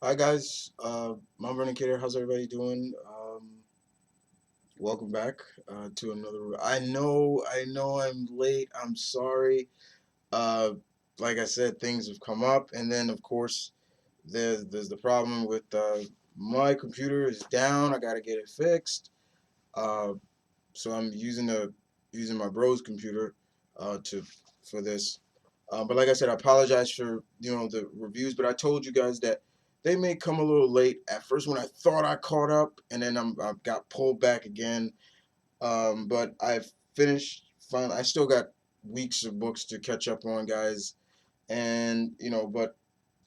Hi guys, Mount Vernon Kid here. How's everybody doing? Welcome back to another. I know, I'm late. I'm sorry. Uh, like I said, things have come up, and then of course there's the problem with my computer is down. I gotta get it fixed. Uh, so I'm using my bro's computer to for this. But like I said, I apologize for the reviews. But I told you guys that they may come a little late at first when I thought I caught up, and then I got pulled back again. But I've finished. Finally, I still got weeks of books to catch up on, guys. And but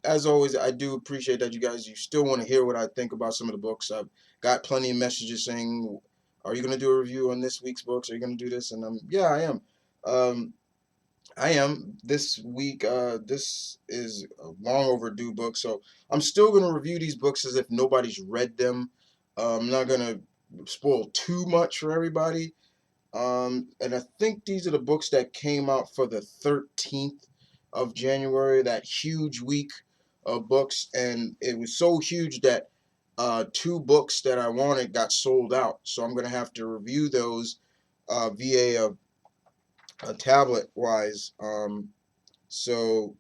as always, I do appreciate that you still want to hear what I think about some of the books. I've got plenty of messages saying, "Are you going to do a review on this week's books? Are you going to do this?" And yeah, I am. Um, I am this week. This is a long overdue book, so I'm still going to review these books as if nobody's read them. I'm not going to spoil too much for everybody. And I think these are the books that came out for the 13th of January, that huge week of books. And it was so huge that two books that I wanted got sold out. So I'm going to have to review those via a tablet wise. So,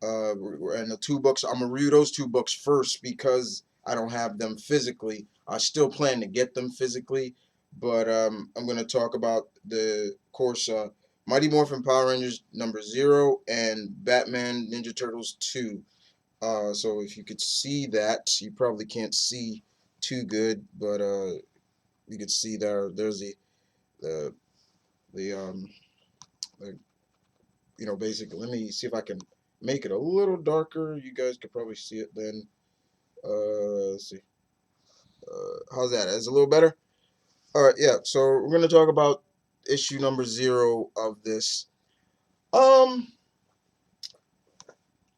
and the two books, I'm going to review those two books first because I don't have them physically. I still plan to get them physically, but I'm going to talk about of course, Mighty Morphin Power Rangers number 0 and Batman Ninja Turtles 2. So if you could see that, you probably can't see too good, but you could see there's the the the basically. Let me see if I can make it a little darker. You guys could probably see it then. Let's see. How's that? Is it a little better? All right, yeah. So we're gonna talk about issue number 0 of this. Um,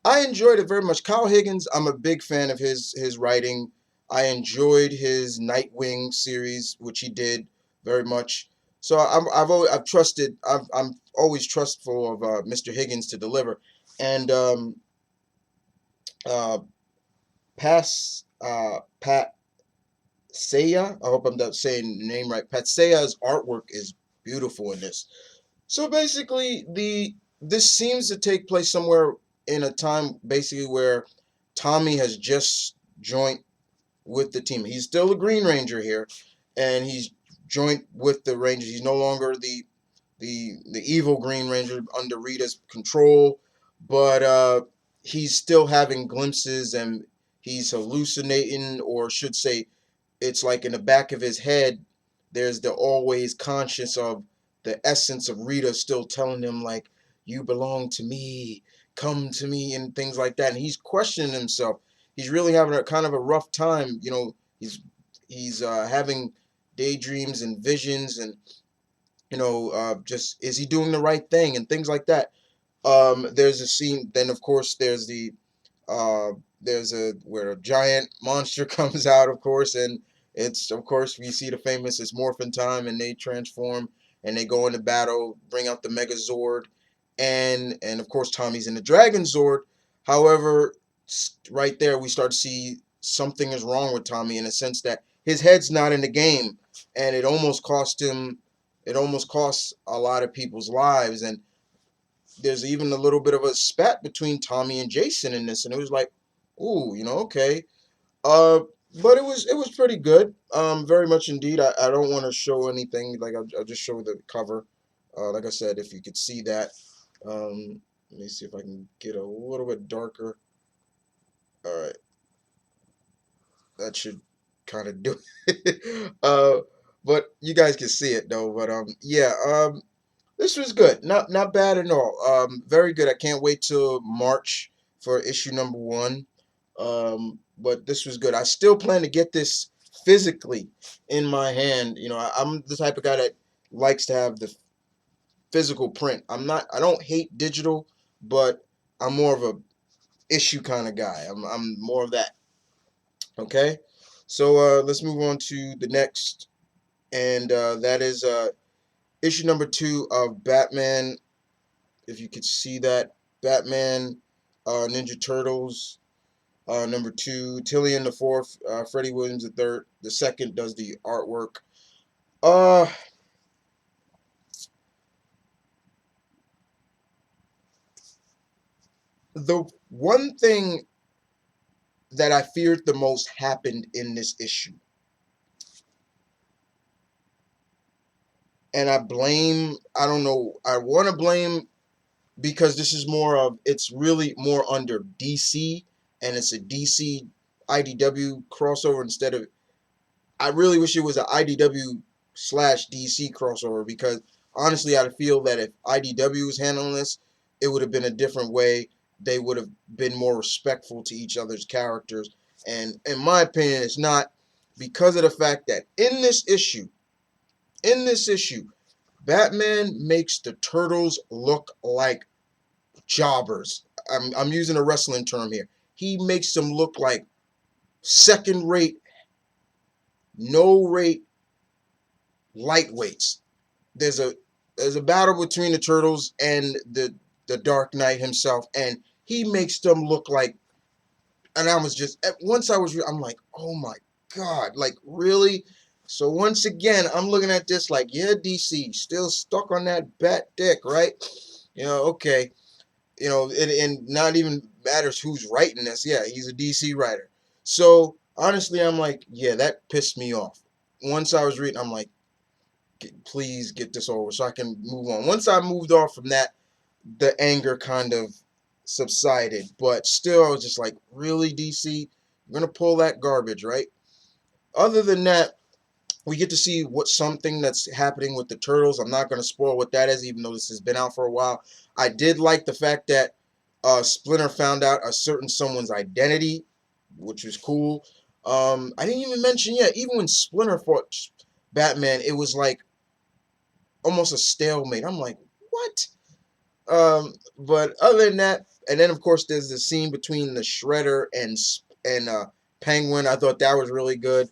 I enjoyed it very much. Kyle Higgins, I'm a big fan of his writing. I enjoyed his Nightwing series, which he did very much. So I've trusted. I'm always trustful of Mr. Higgins to deliver. And uh, Pat Seiya. I hope I'm not saying the name right. Pat Seiya's artwork is beautiful in this. So basically, the this seems to take place somewhere in a time basically where Tommy has just joined with the team. He's still a Green Ranger here, and he's joined with the Rangers. He's no longer the evil Green Ranger under Rita's control, but he's still having glimpses and he's hallucinating, or should say, it's like in the back of his head, there's the always conscious of the essence of Rita still telling him like, "You belong to me, come to me," and things like that. And he's questioning himself. He's really having a kind of a rough time. He's having daydreams and visions, and just is he doing the right thing and things like that. There's a scene. Then of course uh, there's a where a giant monster comes out, of course, and it's of course we see the famous it's Morphin time, and they transform and they go into battle, bring out the Megazord, and of course Tommy's in the Dragon Zord. However, right there we start to see something is wrong with Tommy in a sense that his head's not in the game, and it almost cost him. It almost costs a lot of people's lives, and there's even a little bit of a spat between Tommy and Jason in this, and it was like, ooh, okay. Uh, but it was pretty good. Very much indeed. I don't want to show anything. Like I'll just show the cover. Like I said, if you could see that. Let me see if I can get a little bit darker. All right, that should kind of do it. But you guys can see it though. But yeah. This was good. Not bad at all. Very good. I can't wait till March for issue number 1. But this was good. I still plan to get this physically in my hand. I'm the type of guy that likes to have the physical print. I don't hate digital, but I'm more of a issue kind of guy. I'm more of that. Okay? So let's move on to the next, and that is issue number 2 of Batman. If you could see that, Batman, Ninja Turtles. Number 2, Tillian the fourth, Freddie Williams the third. The second does the artwork. Uh, the one thing that I feared the most happened in this issue. And I don't know, I want to blame because this is more of, it's really more under DC, and it's a DC IDW crossover instead of, I really wish it was an IDW slash DC crossover, because honestly, I feel that if IDW was handling this, it would have been a different way. They would have been more respectful to each other's characters. And in my opinion, it's not, because of the fact that in this issue, Batman makes the Turtles look like jobbers. I'm using a wrestling term here. He makes them look like second rate, no rate lightweights. There's a battle between the Turtles and the Dark Knight himself, and he makes them look like. And I was just, once I'm like, oh my God, like really. So once again, I'm looking at this like, yeah, DC still stuck on that bat dick, right? Okay. And not even matters who's writing this. Yeah, he's a DC writer. So honestly, I'm like, yeah, that pissed me off. Once I was reading, I'm like, please get this over so I can move on. Once I moved off from that, the anger kind of subsided. But still, I was just like, really, DC? You're gonna pull that garbage, right? Other than that, we get to see something that's happening with the Turtles. I'm not going to spoil what that is, even though this has been out for a while. I did like the fact that Splinter found out a certain someone's identity, which was cool. I didn't even mention yet, even when Splinter fought Batman, it was like almost a stalemate. I'm like, what? But other than that, and then of course there's the scene between the Shredder and Penguin. I thought that was really good.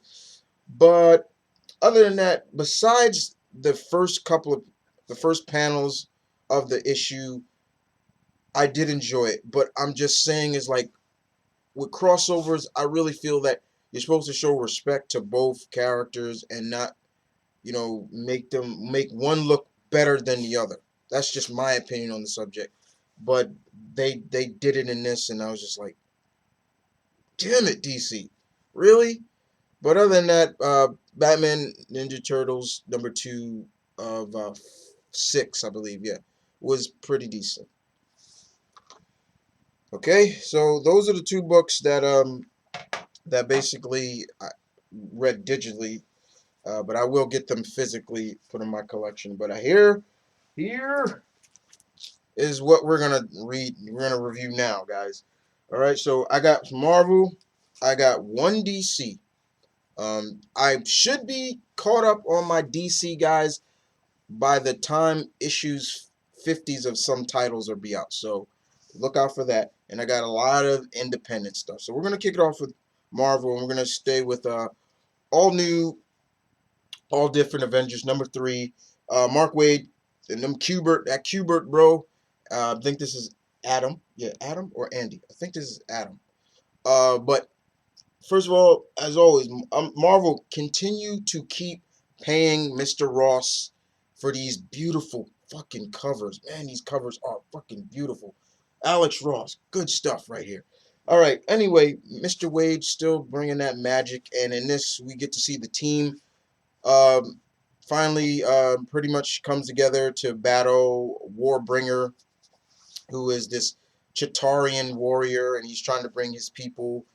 But other than that, besides the first panels of the issue, I did enjoy it. But I'm just saying, is like with crossovers, I really feel that you're supposed to show respect to both characters and not, make one look better than the other. That's just my opinion on the subject. But they did it in this, and I was just like, damn it, DC, really? But other than that, Batman Ninja Turtles #2 of 6, I believe, yeah, was pretty decent. Okay, so those are the two books that basically I read digitally, but I will get them physically put in my collection. But here is what we're gonna read. We're gonna review now, guys. All right, so I got Marvel, I got one DC. I should be caught up on my DC guys by the time issues 50s of some titles are be out. So look out for that. And I got a lot of independent stuff. So we're gonna kick it off with Marvel, and we're gonna stay with all new, all different Avengers #3. Mark Waid and that Qbert bro. I think this is Adam. Yeah, Adam or Andy. I think this is Adam. But first of all, as always, Marvel continue to keep paying Mr. Ross for these beautiful fucking covers. Man, these covers are fucking beautiful. Alex Ross, good stuff right here. All right, anyway, Mr. Wade still bringing that magic, and in this, we get to see the team um, finally pretty much comes together to battle Warbringer, who is this Chitarian warrior, and he's trying to bring his people.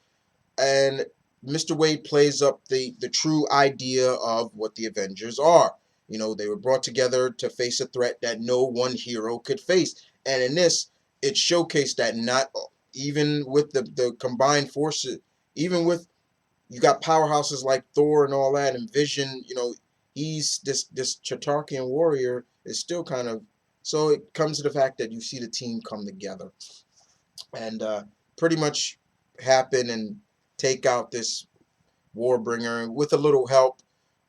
And Mr. Wade plays up the true idea of what the Avengers are. They were brought together to face a threat that no one hero could face. And in this, it showcased that not even with the combined forces, even with, you got powerhouses like Thor and all that, and Vision, he's this Chatarkian warrior is still kind of, so it comes to the fact that you see the team come together and pretty much happen and take out this Warbringer with a little help.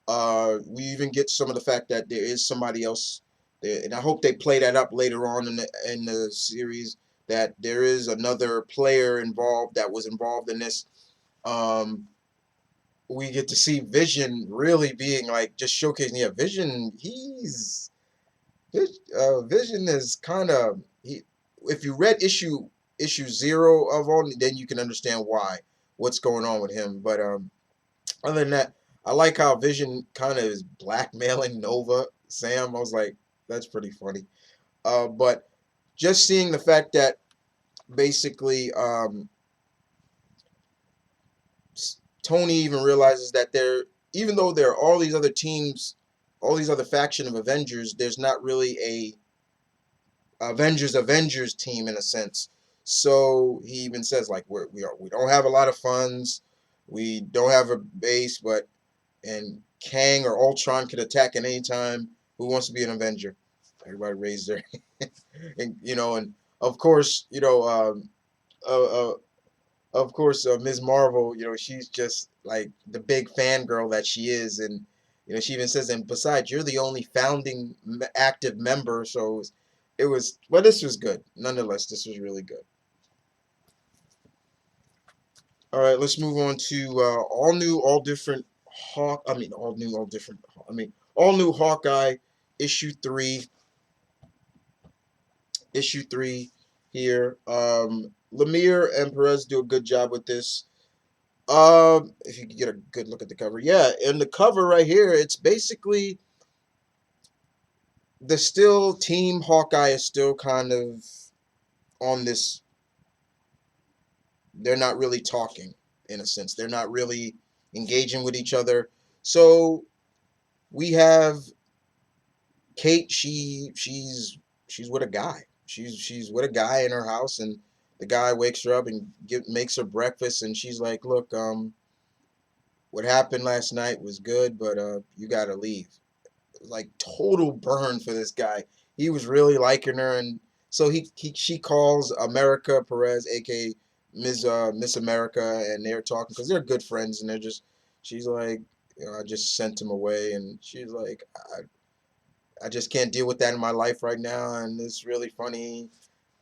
We even get some of the fact that there is somebody else there, and I hope they play that up later on in the series, that there is another player involved that was involved in this. Um, we get to see Vision really being like just showcasing. Yeah, Vision. Vision is kind of he. If you read issue 0 of all, then you can understand what's going on with him. But other than that, I like how Vision kind of is blackmailing Nova Sam. I was like, that's pretty funny. But just seeing the fact that basically Tony even realizes that even though there are all these other teams, all these other faction of Avengers, there's not really a Avengers team in a sense. So he even says like we don't have a lot of funds, we don't have a base, but and Kang or Ultron could attack at any time. Who wants to be an Avenger? Everybody raised their and and of course uh, uh, of course Ms. Marvel, she's just like the big fangirl that she is, and she even says, and besides, you're the only founding active member, so well, this was good. Nonetheless, this was really good. All right, let's move on to all new, all different all new Hawkeye issue 3. Issue 3 here. Lemire and Perez do a good job with this. If you could get a good look at the cover. Yeah, in the cover right here, it's basically the still team Hawkeye is still kind of on this. They're not really talking in a sense. They're not really engaging with each other. So we have Kate. She's with a guy. She's with a guy in her house, and the guy wakes her up and makes her breakfast, and she's like, "Look, what happened last night was good, but you gotta leave." Like total burn for this guy. He was really liking her, and so she calls America Perez, aka Miss America, and they're talking because they're good friends, and she's like, I just sent him away, and she's like, I just can't deal with that in my life right now, and it's really funny.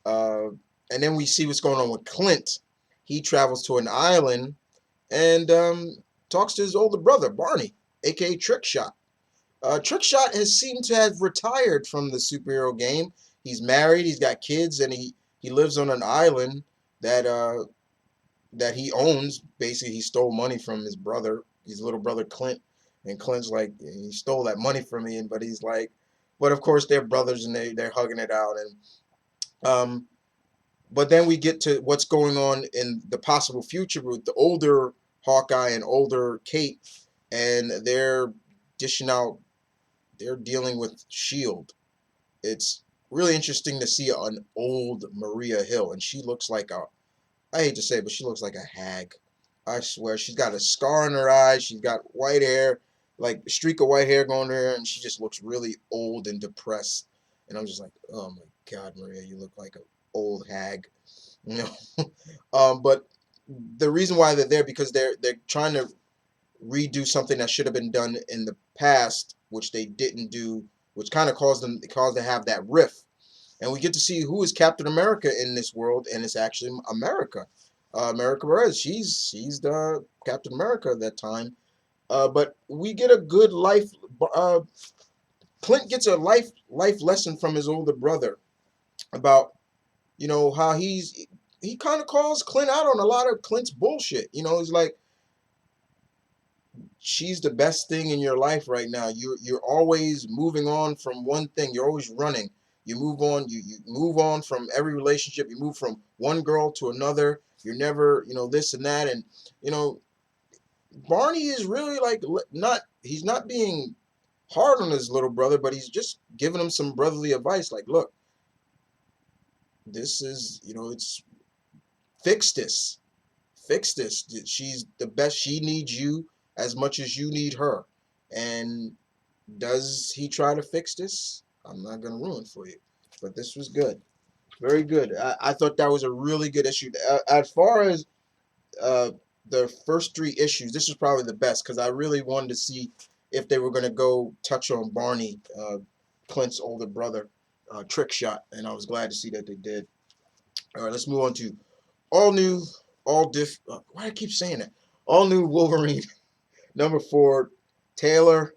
Uh, and then we see what's going on with Clint. He travels to an island and talks to his older brother Barney, aka Trickshot. Trickshot has seemed to have retired from the superhero game. He's married, he's got kids, and he lives on an island that that he owns. Basically, he stole money from his little brother Clint, and Clint's like, he stole that money from me, but he's like, but of course they're brothers and they're hugging it out, and but then we get to what's going on in the possible future with the older Hawkeye and older Kate, and they're dishing out. They're dealing with Shield. It's really interesting to see an old Maria Hill, and she looks like I hate to say it, but she looks like a hag. I swear, she's got a scar in her eye. She's got white hair, like a streak of white hair going to her, and she just looks really old and depressed. And I'm just like, oh my God, Maria, you look like an old hag. You know, but the reason why they're there because they're trying to redo something that should have been done in the past, which they didn't do, which kind of caused to have that rift. And we get to see who is Captain America in this world, and it's actually America. America Perez, she's the Captain America at that time. But we get a good life. Uh, Clint gets a life lesson from his older brother about how he kind of calls Clint out on a lot of Clint's bullshit. He's like, she's the best thing in your life right now. You're always moving on from one thing. You're always running. You move on. You move on from every relationship. You move from one girl to another. You're never this and that. And Barney is really like not. He's not being hard on his little brother, but he's just giving him some brotherly advice. Like, look, this is it's fix this. Fix this. She's the best. She needs you as much as you need her. And does he try to fix this? I'm not going to ruin for you. But this was good. Very good. I thought that was a really good issue. As far as uh, the first 3 issues, this was probably the best because I really wanted to see if they were going to go touch on Barney, Clint's older brother, Trickshot. And I was glad to see that they did. All right, let's move on to all new, all diff. Why do I keep saying that? All new Wolverine number 4, Taylor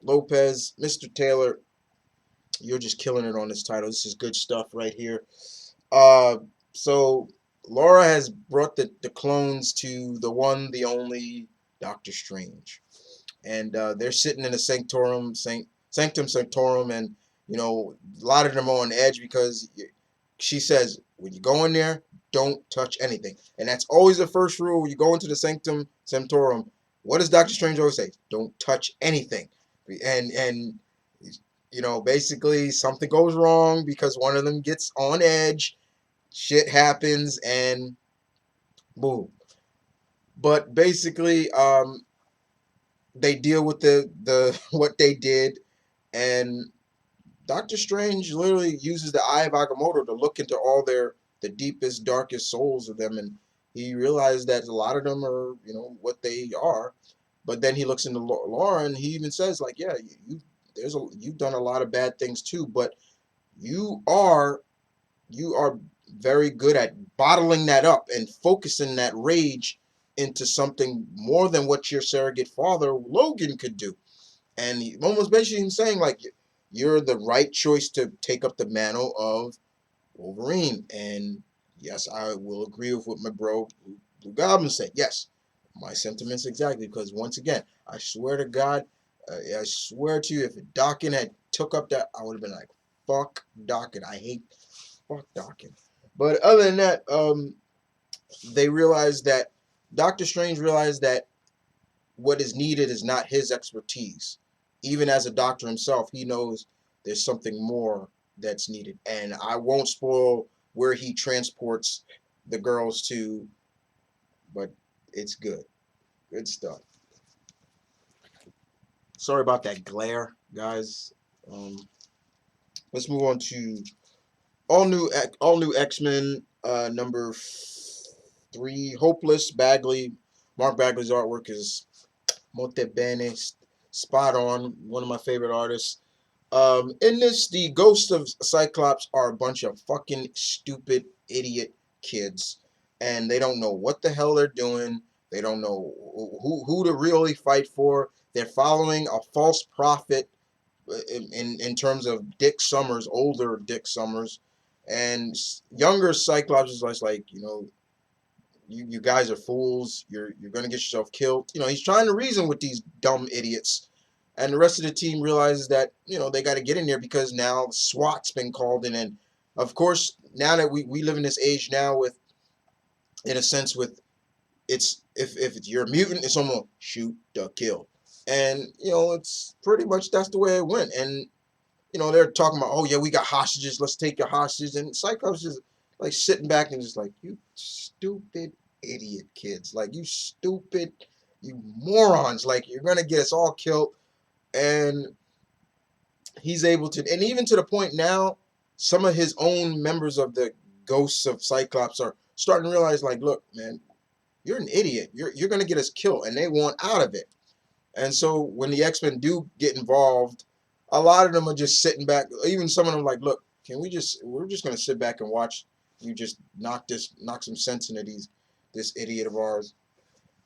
Lopez, Mr. Taylor. You're just killing it on this title. This is good stuff right here. Uh, so Laura has brought the clones to the one, the only Doctor Strange, and they're sitting in a sanctum sanctorum, and a lot of them are on edge because she says when you go in there, don't touch anything, and that's always the first rule. When you go into the sanctum sanctorum, what does Doctor Strange always say? Don't touch anything, and basically something goes wrong because one of them gets on edge, shit happens, and boom. But basically, they deal with the what they did, and Doctor Strange literally uses the Eye of Agamotto to look into all the deepest, darkest souls of them, and he realized that a lot of them are, what they are. But then he looks into Laura, and he even says, like, yeah, you've done a lot of bad things too, but you are very good at bottling that up and focusing that rage into something more than what your surrogate father Logan could do. And he almost basically saying, like, you're the right choice to take up the mantle of Wolverine. And yes, I will agree with what my bro Blue Goblin said. Yes, my sentiments exactly, because once again, I swear to God, I swear to you, if Dawkins had took up that, I would have been like, fuck Dawkins. I hate fuck Dawkins. But other than that, they realized that Doctor Strange realized that what is needed is not his expertise. Even as a doctor himself, he knows there's something more that's needed. And I won't spoil where he transports the girls to, but it's good. Good stuff. Sorry about that glare, guys. Um, let's move on to all new X-Men number 3. Hopeless Bagley. Mark Bagley's artwork is Monte Bene, spot on. One of my favorite artists. In this, the ghosts of Cyclops are a bunch of fucking stupid idiot kids, and they don't know what the hell they're doing. They don't know who to really fight for. They're following a false prophet in terms of Dick Summers, older Dick Summers, and younger Cyclops is just like, you guys are fools. You're gonna get yourself killed. He's trying to reason with these dumb idiots, and the rest of the team realizes that they got to get in there because now SWAT's been called in, and of course now that we live in this age now with, in a sense, with it's if you're a mutant, it's almost shoot to kill, and it's pretty much that's the way it went, and they're talking about, oh yeah, we got hostages, let's take your hostages, and Cyclops is like sitting back and just like, you stupid idiot kids, like you stupid, you morons, like you're gonna get us all killed, and he's able to, and even to the point now, some of his own members of the Ghosts of Cyclops are starting to realize, like, look, man, you're an idiot, you're gonna get us killed, and they want out of it. And so when the X-Men do get involved, a lot of them are just sitting back. Even some of them like, look, we're just going to sit back and watch you just knock some sense into this idiot of ours.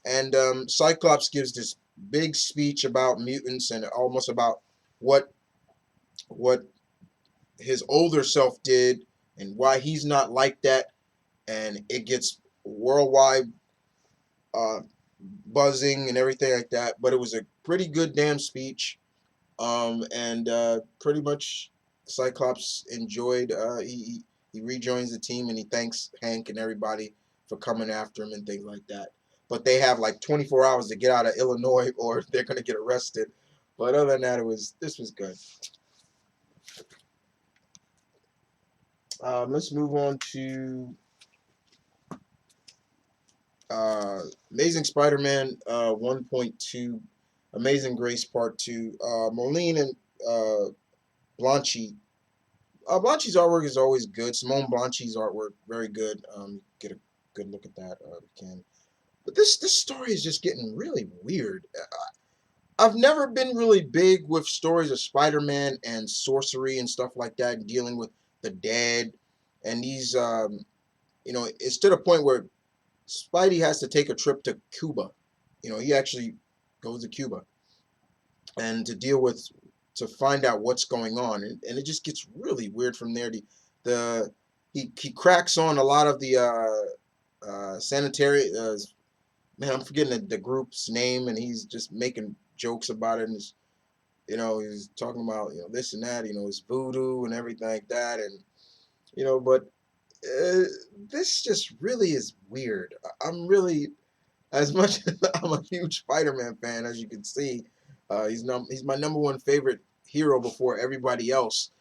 And Cyclops gives this big speech about mutants and almost about what his older self did and why he's not like that. And it gets worldwide uh, buzzing and everything like that. But it was a pretty good damn speech. And pretty much Cyclops enjoyed. He rejoins the team and he thanks Hank and everybody for coming after him and things like that. But they have like 24 hours to get out of Illinois or they're gonna get arrested. But other than that, this was good. Let's move on to Amazing Spider-Man 1.2, Amazing Grace Part 2. Moline and Blanchy. Blanchy's artwork is always good. Simone Blanchy's artwork, very good. Get a good look at that if you can. But this story is just getting really weird. I've never been really big with stories of Spider-Man and sorcery and stuff like that, and dealing with the dead and these it's to the point where Spidey has to take a trip to Cuba. He actually goes to Cuba and to find out what's going on, and it just gets really weird from there. The he cracks on a lot of the sanitary man, I'm forgetting the group's name, and he's just making jokes about it, and he's talking about this and that, it's voodoo and everything like that, and but uh, this just really is weird. I'm really, as much as I'm a huge Spider-Man fan, as you can see, he's my number one favorite hero before everybody else.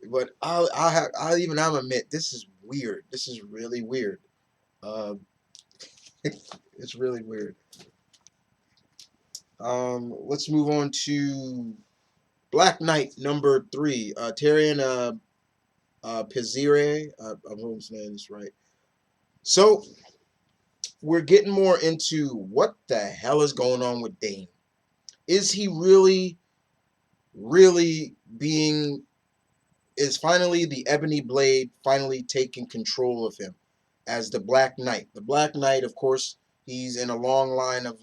But I'll even admit this is weird. This is really weird. Uh, it's really weird. Let's move on to Black Knight #3. Tyrion Pizire. I hope I'm saying this right. So we're getting more into what the hell is going on with Dane. Is he really being? Is finally the Ebony Blade finally taking control of him as the Black Knight? The Black Knight, of course, he's in a long line of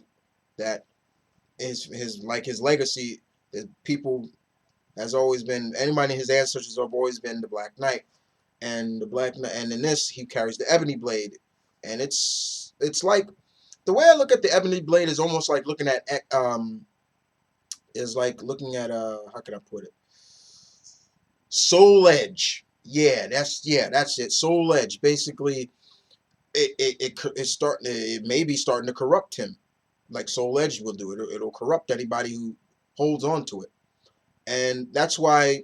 that. His legacy. People has always been, anybody in his ancestors have always been the Black Knight, and the Black Knight, and in this he carries the Ebony Blade, and it's like, the way I look at the Ebony Blade is almost like looking at how can I put it, Soul Edge. Yeah, that's it. Soul Edge. Basically, it may be starting to corrupt him, like Soul Edge will do. It'll corrupt anybody who holds on to it, and that's why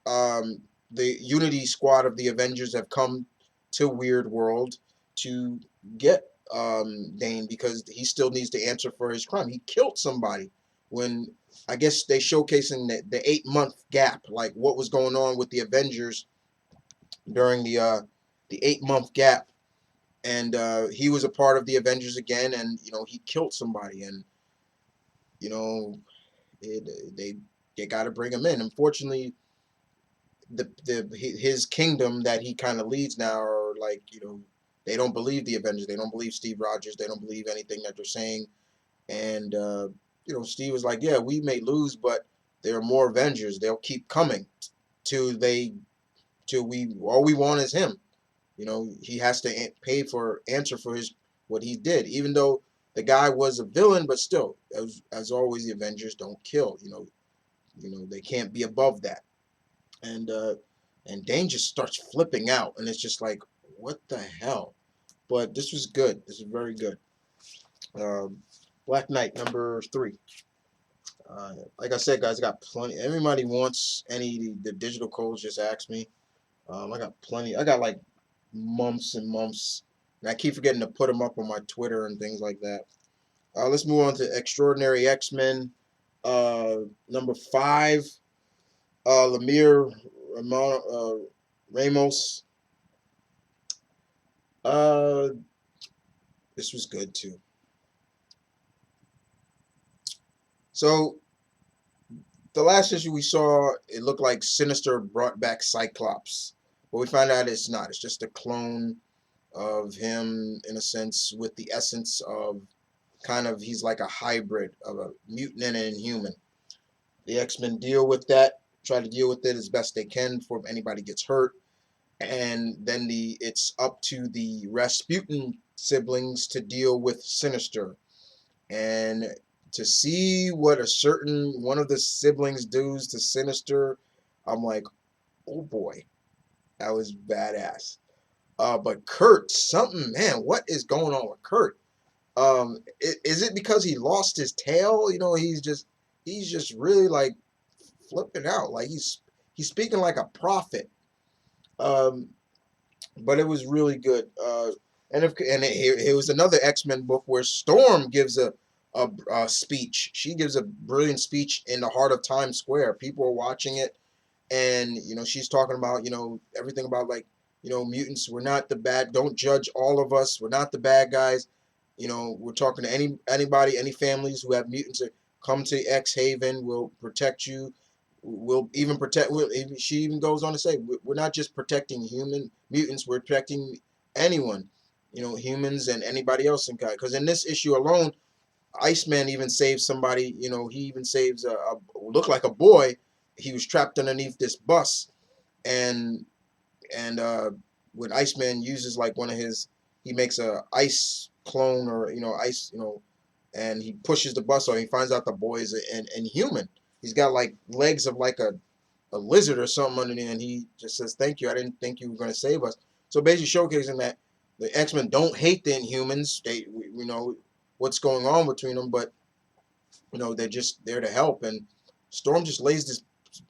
the Unity Squad of the Avengers have come to Weird World to get Dane, because he still needs to answer for his crime. He killed somebody when, I guess, they showcasing the 8-month gap, like what was going on with the Avengers during the 8-month gap, and he was a part of the Avengers again, and he killed somebody, and you know they got to bring him in. Unfortunately, his kingdom that he kind of leads now are like, they don't believe the Avengers, they don't believe Steve Rogers, they don't believe anything that they're saying, and Steve was like, yeah, we may lose, but there are more Avengers, they'll keep coming till we all we want is him. He has to answer for what he did, even though the guy was a villain, but still, as always, the Avengers don't kill. They can't be above that. And Dane just starts flipping out, and it's just like, what the hell? But this was good. This is very good. Black Knight #3. Like I said, guys, I got plenty. Everybody wants the digital codes, just ask me. I got plenty. I got like months and months, and I keep forgetting to put them up on my Twitter and things like that. Let's move on to Extraordinary X-Men #5. Lemire Ramos. This was good too. So the last issue we saw, it looked like Sinister brought back Cyclops, but we found out it's not. It's just a clone of him, in a sense, with the essence of he's like a hybrid of a mutant and an inhuman. The X-Men try to deal with it as best they can before anybody gets hurt, and then it's up to the Rasputin siblings to deal with Sinister, and to see what a certain one of the siblings does to Sinister, I'm like, oh boy, that was badass. But Kurt, man, what is going on with Kurt? Is it because he lost his tail? He's just really like flipping out, like he's speaking like a prophet. But it was really good. It was another X-Men book where Storm gives a speech. She gives a brilliant speech in the heart of Times Square. People are watching it, and she's talking about everything about, like, mutants. We're not the bad. Don't judge all of us. We're not the bad guys. We're talking to anybody, any families who have mutants that come to X Haven. We'll protect you. We'll even protect. She even goes on to say, we're not just protecting human mutants. We're protecting anyone, humans and anybody else in kind. Because in this issue alone, Iceman even saves somebody. He even saves a looked like a boy. He was trapped underneath this bus, and when Iceman uses like one of his, he makes a ice clone or ice, and he pushes the bus on. He finds out the boy is an inhuman. He's got like legs of like a lizard or something underneath, and he just says, "Thank you. I didn't think you were going to save us." So basically showcasing that the X-Men don't hate the Inhumans. We know what's going on between them, but they're just there to help. And Storm just lays this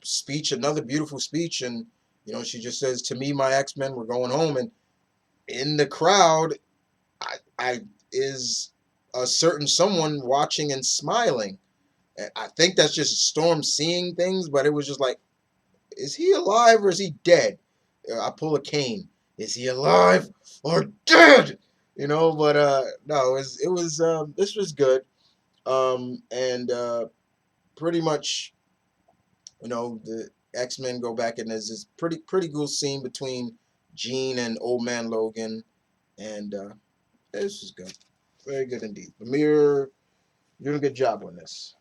speech, another beautiful speech, and she just says, "To me, my X-Men, we're going home." And in the crowd, I is a certain someone watching and smiling. I think that's just Storm seeing things, but it was just like, is he alive or is he dead? I pull a Kane. Is he alive or dead? But no, it was this was good. And pretty much, the X-Men go back and there's this pretty cool scene between Jean and Old Man Logan, and this is good, very good indeed. Amir, you're doing a good job on this.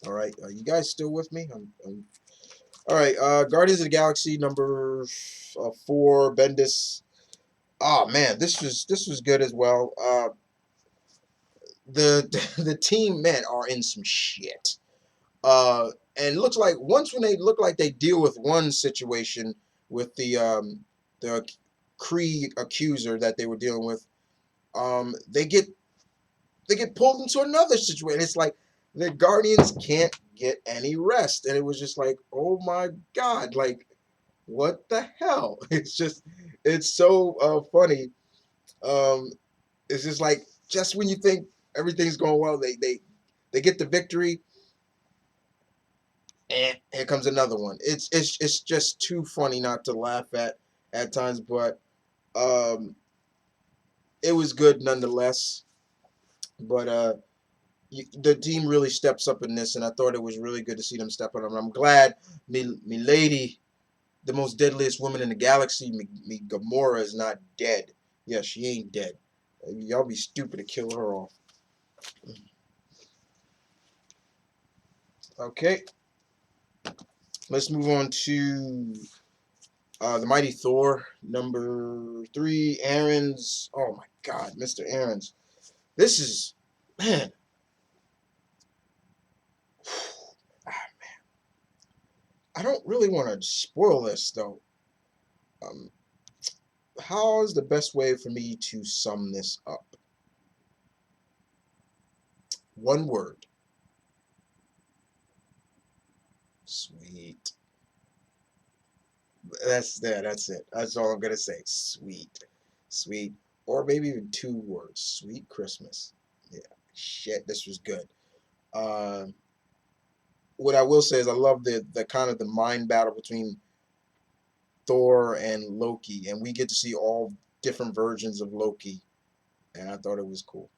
All right, you guys still with me? All right, Guardians of the Galaxy number 4, Bendis. Oh man, this was good as well. The the team men are in some shit. And it looks like once when they look like they deal with one situation with the Kree accuser that they were dealing with, they get pulled into another situation. It's like the Guardians can't get any rest, and it was just like, oh my god, like what the hell? It's so funny. Um, it's just like just when you think everything's going well, they get the victory, and here comes another one. It's just too funny not to laugh at times, but um, it was good nonetheless. But the team really steps up in this, and I thought it was really good to see them step up. I'm glad me lady, the most deadliest woman in the galaxy, me Gamora, is not dead. Yeah, she ain't dead. Y'all be stupid to kill her off. Okay, let's move on to the Mighty Thor number 3. Aaron's. Oh my God, Mr. Aaron's. This is, man. I don't really want to spoil this though. Um, how is the best way for me to sum this up? One word. Sweet. That's it. That's all I'm gonna say. Sweet. Sweet. Or maybe even 2 words. Sweet Christmas. Yeah. Shit, this was good. Uh, what I will say is I love the kind of the mind battle between Thor and Loki, and we get to see all different versions of Loki, and I thought it was cool.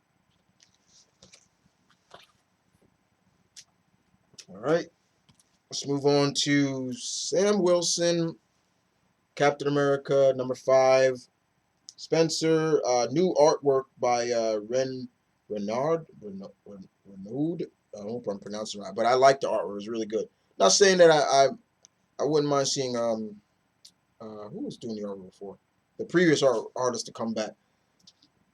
All right, let's move on to Sam Wilson, Captain America number 5. Spencer, new artwork by Renaud. I hope I'm pronouncing it right, but I like the artwork. It was really good. Not saying that I wouldn't mind seeing who was doing the artwork before, the previous artist to come back.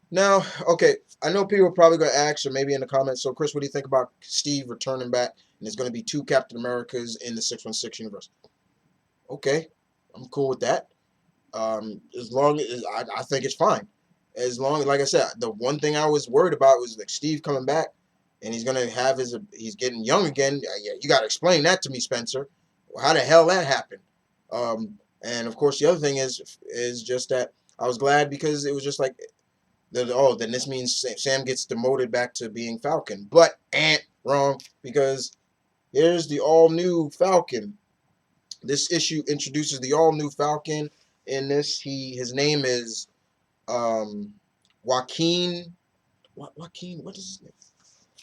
Now, okay, I know people are probably going to ask, or maybe in the comments. So, Chris, what do you think about Steve returning back? And there's going to be 2 Captain Americas in the 616 universe. Okay, I'm cool with that. As long as I think it's fine. As long as, like I said, the one thing I was worried about was like Steve coming back, and he's gonna have he's getting young again. Yeah, you got to explain that to me, Spencer. How the hell that happened? And of course, the other thing is just that I was glad because it was just like, then this means Sam gets demoted back to being Falcon. But wrong, because here's the all new Falcon. This issue introduces the all new Falcon. In this, his name is Joaquin. Joaquin, what is his name?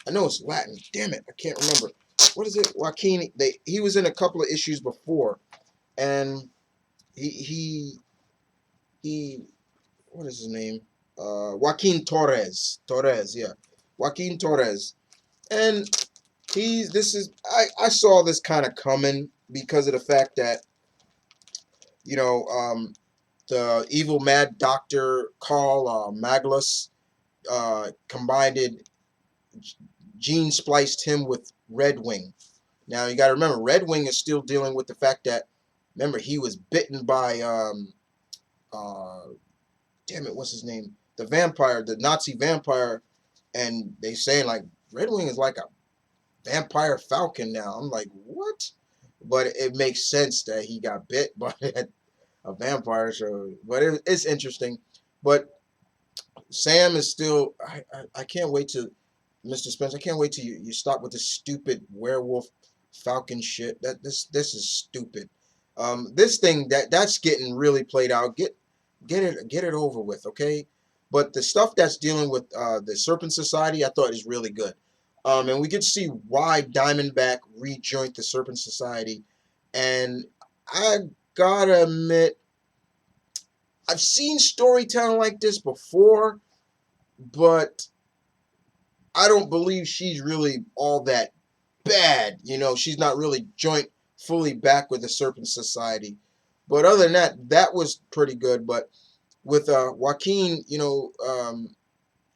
I know it's Latin. Damn it, I can't remember. What is it? Joaquin. He was in a couple of issues before, and he he what is his name? Joaquin Torres. Torres, yeah. Joaquin Torres. And this is I saw this kind of coming because of the fact that, you know, the evil mad doctor Carl Magnus combined it, gene spliced him with Red Wing. Now you got to remember, Red Wing is still dealing with the fact that, remember, he was bitten by uh damn it, what's his name? The vampire, the Nazi vampire, and they saying like Red Wing is like a vampire falcon now. I'm like, what? But it makes sense that he got bit by a vampire. So, but it's interesting. But Sam is still. I can't wait to, Mr. Spence. I can't wait till you stop with this stupid werewolf falcon shit. This is stupid. This thing that's getting really played out. Get it over with, okay? But the stuff that's dealing with the Serpent Society, I thought is really good. And we get to see why Diamondback rejoined the Serpent Society. And I gotta admit, I've seen storytelling like this before, but I don't believe she's really all that bad. You know, she's not really joint fully back with the Serpent Society. But other than that, that was pretty good. But with Joaquin,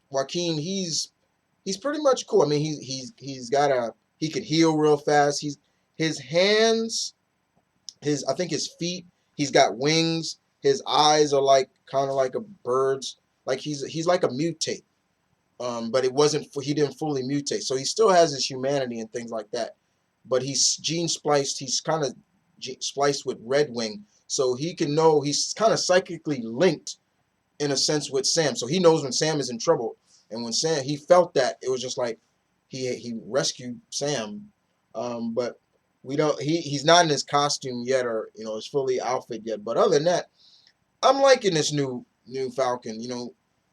Joaquin, he's pretty much cool. I mean, he's got he could heal real fast. His hands, I think his feet, he's got wings. His eyes are like kind of like a bird's. Like he's like a mutate. But he didn't fully mutate, so he still has his humanity and things like that. But he's gene spliced. He's kind of spliced with Red Wing, so he can know. He's kind of psychically linked in a sense with Sam, so he knows when Sam is in trouble. And when Sam, he felt that, it was just like he rescued Sam. But we don't. He's not in his costume yet, or his fully outfit yet. But other than that, I'm liking this new Falcon.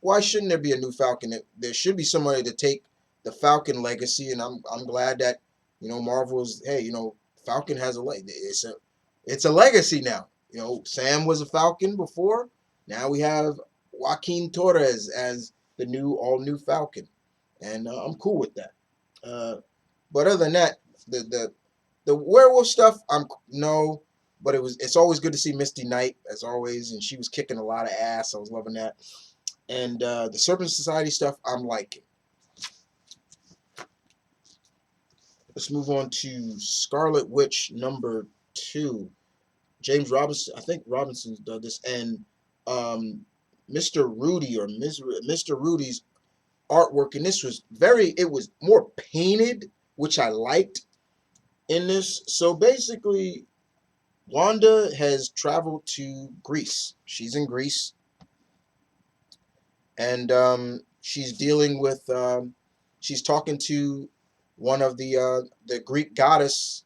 Why shouldn't there be a new Falcon? There should be somebody to take the Falcon legacy, and I'm glad that Marvel's, hey, Falcon has a leg. It's a legacy now. Sam was a Falcon before. Now we have Joaquin Torres as the all new Falcon, and I'm cool with that. But other than that, the werewolf stuff, no. But it's always good to see Misty Knight, as always, and she was kicking a lot of ass. I was loving that. And the Serpent Society stuff, I'm liking. Let's move on to Scarlet Witch #2. James Robinson, I think Robinson's done this, and Mr. Rudy or Mr. Rudy's artwork, and this was it was more painted, which I liked in this. So basically, Wanda has traveled to Greece. She's in Greece, and she's dealing with. She's talking to one of the Greek goddess,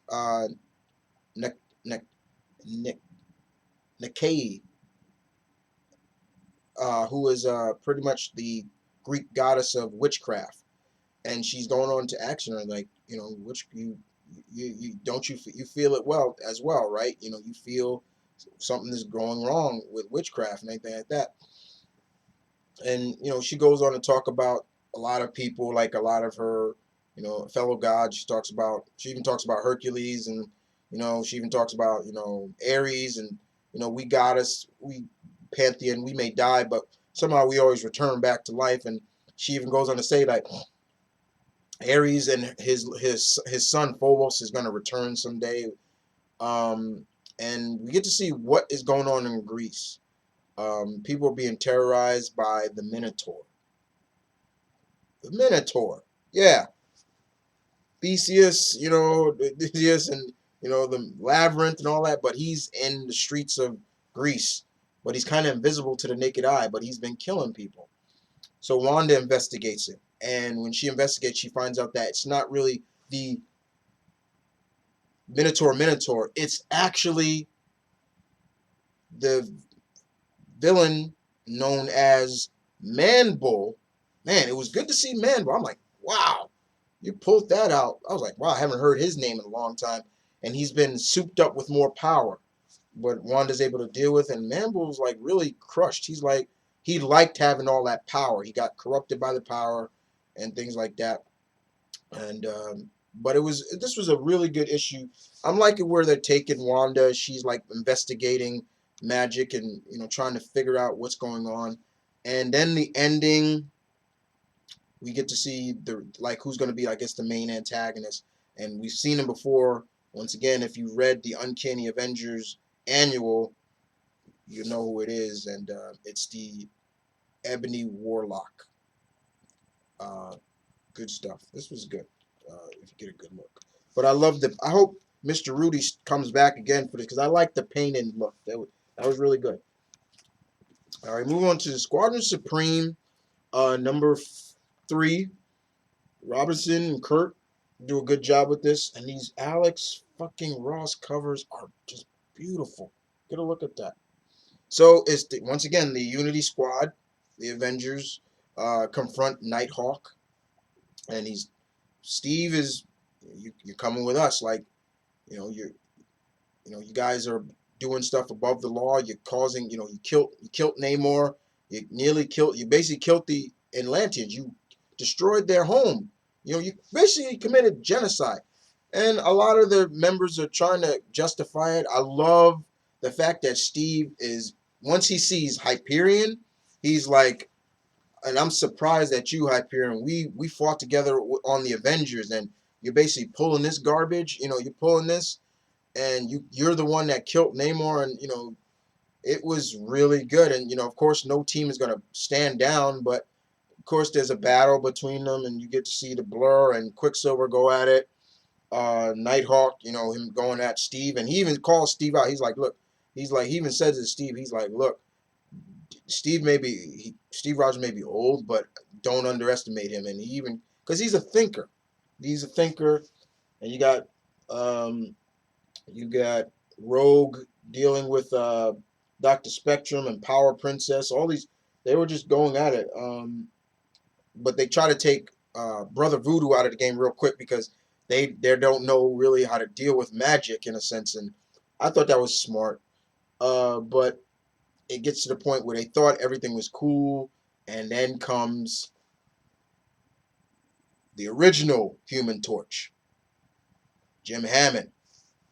Nike, who is pretty much the Greek goddess of witchcraft, and she's going on to action her like, which you don't you feel it as well, right? You feel something is going wrong with witchcraft and anything like that. And she goes on to talk about a lot of people, like a lot of her fellow gods. She even talks about Hercules, and she even talks about Ares, and we pantheon, we may die, but somehow we always return back to life. And she even goes on to say like Ares and his son Phobos is going to return someday. And we get to see what is going on in Greece. People are being terrorized by the Minotaur. The Minotaur, yeah. Theseus, Theseus and the labyrinth and all that, but he's in the streets of Greece. But he's kind of invisible to the naked eye, but he's been killing people. So Wanda investigates it. And when she investigates, she finds out that it's not really the Minotaur. It's actually the villain known as Man-Bull. Man, it was good to see Man-Bull. I'm like, wow, you pulled that out. I was like, wow, I haven't heard his name in a long time. And he's been souped up with more power. what Wanda's able to deal with, and Mamble's like really crushed. He's like he liked having all that power. He got corrupted by the power and things like that. And but this was a really good issue. I'm liking where they're taking Wanda. She's like investigating magic and trying to figure out what's going on. And then the ending, we get to see the like who's going to be, I guess, the main antagonist. And we've seen him before. Once again, if you read the Uncanny Avengers annual, you know who it is, and it's the Ebony Warlock. Uh, Good stuff. This was good. If you get a good look, but I love the. I hope Mr. Rudy comes back again for this because I like the painted look. That was really good. All right, move on to Squadron Supreme, number 3. Robinson and Kurt do a good job with this, and these Alex fucking Ross covers are just beautiful. Get a look at that. So it's once again the Unity Squad, the Avengers, confront Nighthawk, and Steve is you're coming with us, like you guys are doing stuff above the law. You're causing, you killed Namor. You basically killed the Atlanteans. You destroyed their home. You basically committed genocide. And a lot of the members are trying to justify it. I love the fact that Steve is, once he sees Hyperion, he's like, and I'm surprised at you, Hyperion. We fought together on the Avengers, and you're basically pulling this garbage. You're pulling this, and you're the one that killed Namor, and it was really good. And of course, no team is gonna stand down, but of course, there's a battle between them, and you get to see the Blur and Quicksilver go at it. Nighthawk, him going at Steve, and he even calls Steve out. He's like, look, he even says to Steve, he's like, look, Steve Rogers may be old, but don't underestimate him. And he even, because he's a thinker, and you got Rogue dealing with Dr. Spectrum and Power Princess. All these, they were just going at it. But they try to take Brother Voodoo out of the game real quick because they don't know really how to deal with magic in a sense. And I thought that was smart. But it gets to the point where they thought everything was cool, and then comes the original Human Torch, Jim Hammond,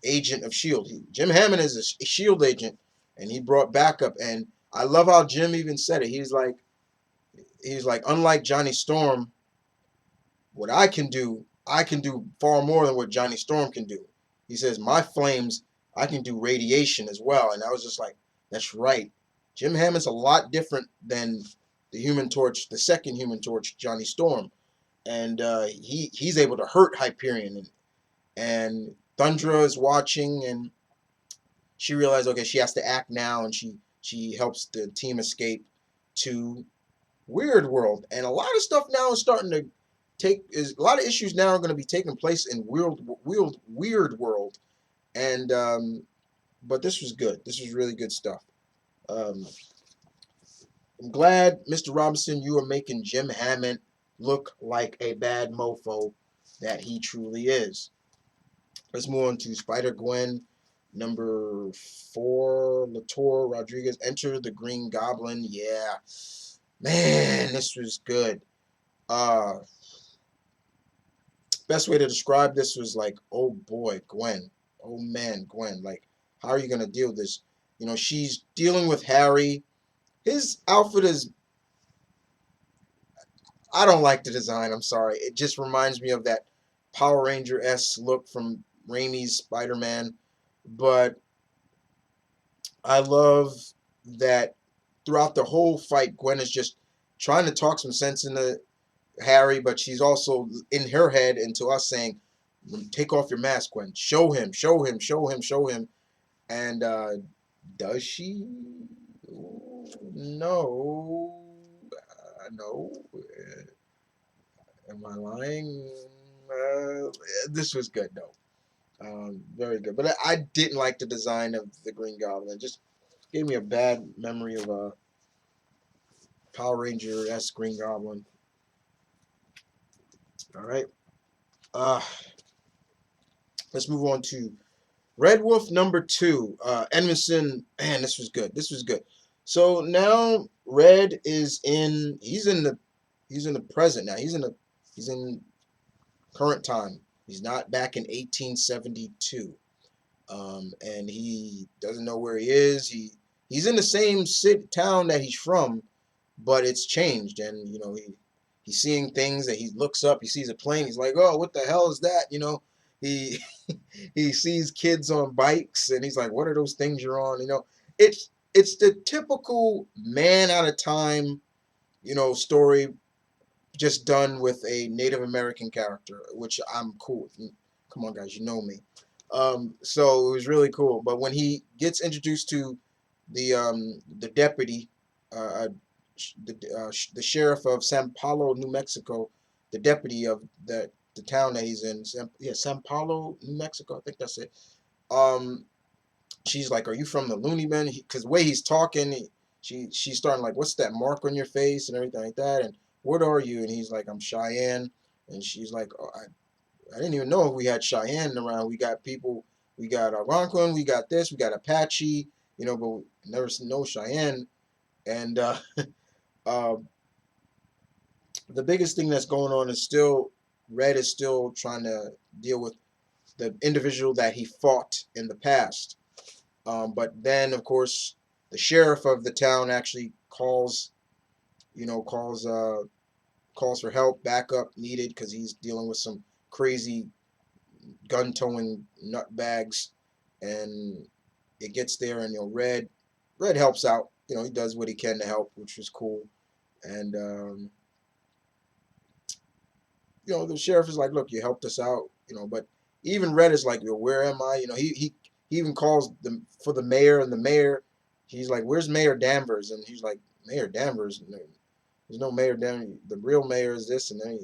agent of S.H.I.E.L.D. Jim Hammond is a S.H.I.E.L.D. agent, and he brought backup. And I love how Jim even said it. He's like, unlike Johnny Storm, what I can do far more than what Johnny Storm can do. He says, my flames, I can do radiation as well. And I was just like, that's right. Jim Hammond's a lot different than the Human Torch, the second Human Torch, Johnny Storm. And he's able to hurt Hyperion. And Thundra is watching, and she realized, okay, she has to act now, and she helps the team escape to Weird World. And a lot of stuff now is starting to a lot of issues now are going to be taking place in Weird World. And but this was good. This was really good stuff. I'm glad, Mr. Robinson, you are making Jim Hammond look like a bad mofo that he truly is. Let's move on to Spider-Gwen, number 4. Latour Rodriguez, Enter the Green Goblin. Yeah. Man, this was good. Best way to describe this was like, oh boy, Gwen. Oh man, Gwen. Like, how are you going to deal with this? She's dealing with Harry. His outfit is, I don't like the design. I'm sorry. It just reminds me of that Power Ranger-esque look from Raimi's Spider-Man. But I love that throughout the whole fight, Gwen is just trying to talk some sense into Harry, but she's also in her head and to us saying, take off your mask, Gwen. Show him, show him, show him, show him. And does she? No. No. Am I lying? This was good, though. Very good. But I didn't like the design of the Green Goblin. It just gave me a bad memory of a Power Ranger-esque Green Goblin. All right. Let's move on to Red Wolf #2. Edmondson. Man, this was good. This was good. So now Red is in. He's in the present now. He's in current time. He's not back in 1872. And he doesn't know where he is. He's in the same town that he's from, but it's changed. And he's seeing things that he looks up. He sees a plane. He's like, oh, what the hell is that? He he sees kids on bikes, and he's like, what are those things you're on? It's the typical man out of time, story, just done with a Native American character, which I'm cool with. Come on, guys, you know me. So it was really cool. But when he gets introduced to the deputy, uh, the sheriff of San Paulo, New Mexico, the deputy of the town that he's in, San Paulo, New Mexico, I think that's it. Um, she's like, "Are you from the Looney Bin?" Because the way he's talking, she's starting like, "What's that mark on your face?" and everything like that. And what are you? And he's like, "I'm Cheyenne." And she's like, oh, I didn't even know if we had Cheyenne around. We got people, we got Algonquin, we got this, we got Apache, but we never know Cheyenne. And uh, the biggest thing that's going on is still Red is still trying to deal with the individual that he fought in the past. But then, of course, the sheriff of the town actually calls, calls for help, backup needed, because he's dealing with some crazy gun towing nutbags, and it gets there, and Red helps out. He does what he can to help, which was cool. And the sheriff is like, "Look, you helped us out," but even Red is like, "Yo, where am I?" He even calls for the mayor, and the mayor, he's like, "Where's Mayor Danvers?" And he's like, "Mayor Danvers? There's no Mayor Danvers. The real mayor is this." And then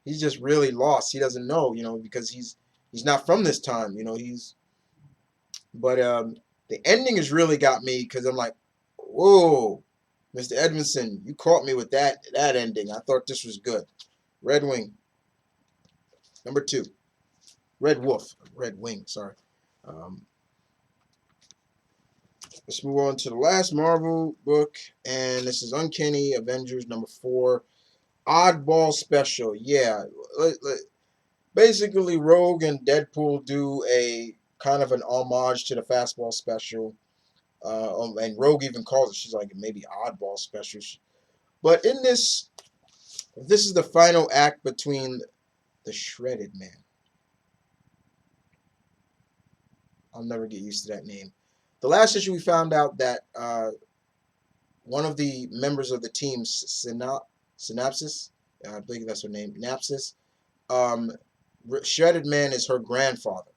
he's just really lost. He doesn't know, because he's not from this time, but the ending has really got me, because I'm like, whoa, Mr. Edmondson, you caught me with that ending. I thought this was good. Red Wing #2. Red Wolf. Red Wing, sorry. Um, let's move on to the last Marvel book, and this is Uncanny Avengers #4. Oddball Special. Yeah. Basically, Rogue and Deadpool do a kind of an homage to the Fastball Special. And Rogue even calls it, she's like, maybe Oddball Special. But in this is the final act between the Shredded Man. I'll never get used to that name. The last issue, we found out that one of the members of the team, Synapsis, I believe that's her name, Napsis, Shredded Man is her grandfather.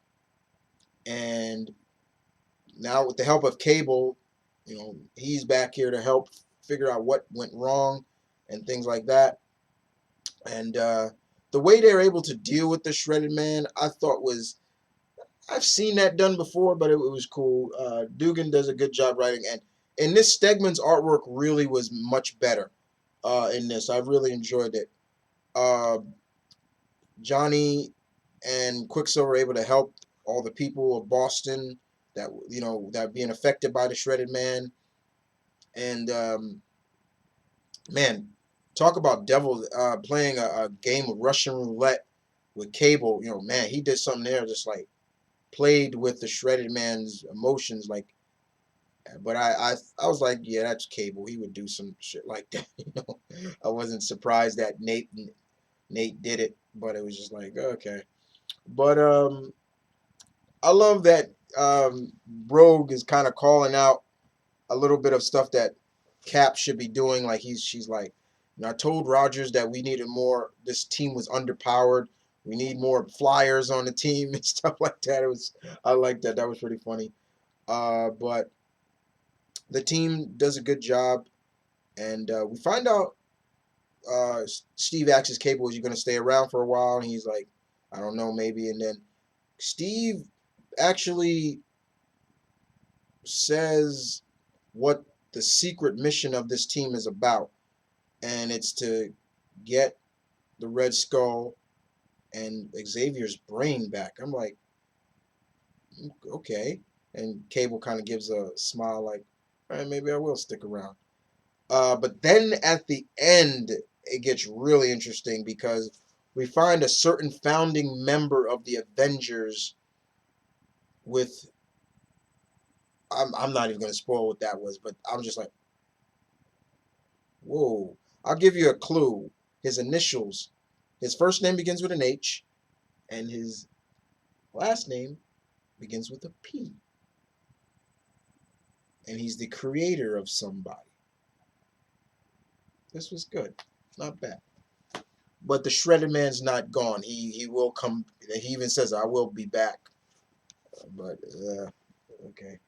And now, with the help of Cable, he's back here to help figure out what went wrong and things like that. And the way they're able to deal with the Shredded Man, I thought was, I've seen that done before, but it was cool. Dugan does a good job writing, and in this, Stegman's artwork really was much better in this. I really enjoyed it. Uh, Johnny and Quicksilver were able to help all the people of Boston that being affected by the Shredded Man. And man, talk about devil playing a game of Russian roulette with Cable. Man, he did something there, just like played with the Shredded Man's emotions. Like, but I was like, yeah, that's Cable. He would do some shit like that. I wasn't surprised that Nate did it, but it was just like, okay. But I love that Rogue is kind of calling out a little bit of stuff that Cap should be doing. Like, she's like, I told Rogers that we needed more. This team was underpowered. We need more flyers on the team and stuff like that. I like that. That was pretty funny. But the team does a good job, and we find out Steve asks Cable, "Is you going to stay around for a while?" And he's like, "I don't know, maybe." And then Steve actually says what the secret mission of this team is about, and it's to get the Red Skull and Xavier's brain back. I'm like, Okay. And Cable kind of gives a smile like, all right, maybe I will stick around. But then at the end, it gets really interesting because we find a certain founding member of the Avengers with, I'm not even going to spoil what that was, but I'm just like, whoa. I'll give you a clue. His initials, his first name begins with an H, and his last name begins with a P. And he's the creator of somebody. This was good. Not bad. But the Shredded Man's not gone. He will come. He even says, I will be back. But, okay.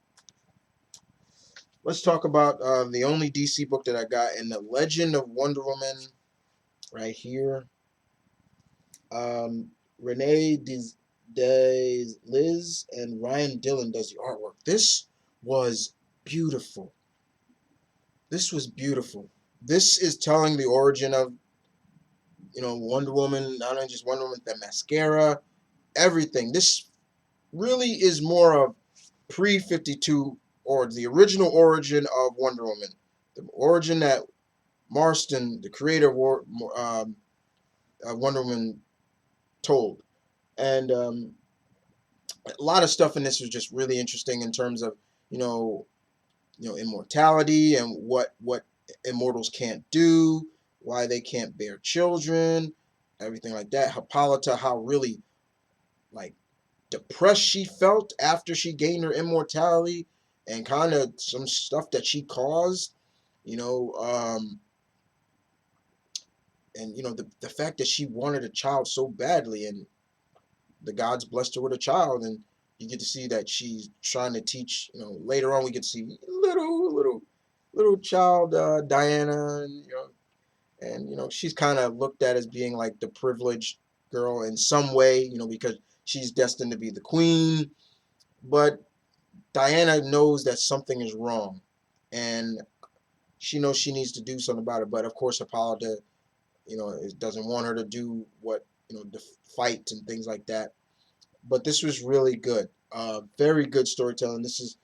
Let's talk about the only DC book that I got in the Legend of Wonder Woman right here. Renee Liz and Ryan Dillon does the artwork. This was beautiful. This was beautiful. This is telling the origin of, Wonder Woman, not only just Wonder Woman, the mascara, everything. This really is more of pre-52, or the original origin of Wonder Woman. The origin that Marston, the creator of Wonder Woman, told. And a lot of stuff in this was just really interesting in terms of, you know, immortality and what immortals can't do, why they can't bear children, everything like that. Hippolyta, how really like depressed she felt after she gained her immortality, and kind of some stuff that she caused, you know, and the fact that she wanted a child so badly, and the gods blessed her with a child, and you get to see that she's trying to teach. Later on we get to see little child Diana, and she's kind of looked at as being like the privileged girl in some way, because she's destined to be the queen, but Diana knows that something is wrong, and she knows she needs to do something about it. But of course, Hippolyta, doesn't want her to do what, the fight and things like that. But this was really good. Very good storytelling. This is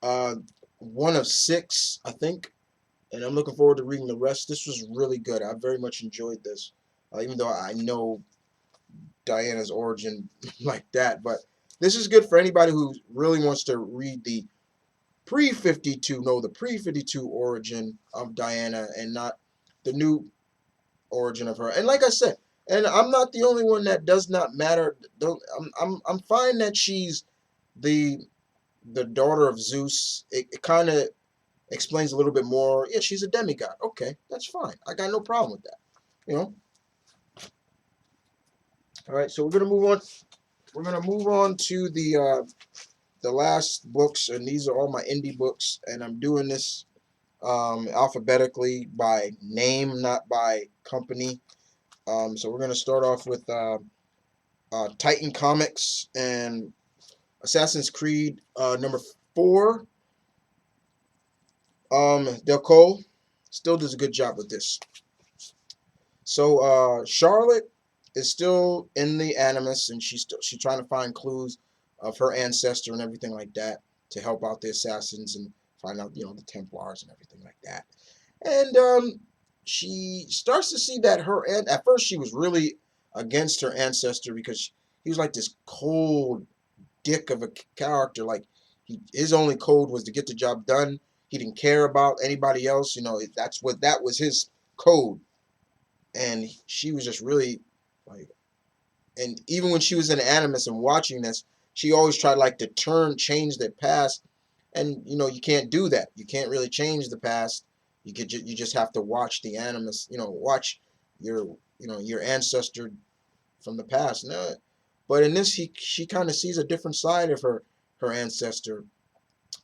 uh, one of six, I think, and I'm looking forward to reading the rest. This was really good. I very much enjoyed this, even though I know Diana's origin like that. But this is good for anybody who really wants to read the pre-52 origin of Diana, and not the new origin of her. And like I said, and I'm not the only one that does not matter. Don't I'm fine that she's the daughter of Zeus. It kind of explains a little bit more. Yeah, she's a demigod. Okay, that's fine. I got no problem with that. You know. All right, so we're gonna move on. We're gonna move on to the last books, and these are all my indie books, and I'm doing this alphabetically by name, not by company. So we're gonna start off with Titan Comics and Assassin's Creed number 4. Del Cole still does a good job with this. So Charlotte is still in the Animus, and she's trying to find clues of her ancestor and everything like that to help out the assassins and find out, the Templars and everything like that. And she starts to see that at first she was really against her ancestor because he was like this cold dick of a character. Like his only code was to get the job done. He didn't care about anybody else. That was his code. And she was just really like, and even when she was in Animus and watching this, she always tried like to change the past, and you can't do that. You can't really change the past. You just have to watch the Animus. Watch your ancestor from the past. No, but in this, she kind of sees a different side of her ancestor,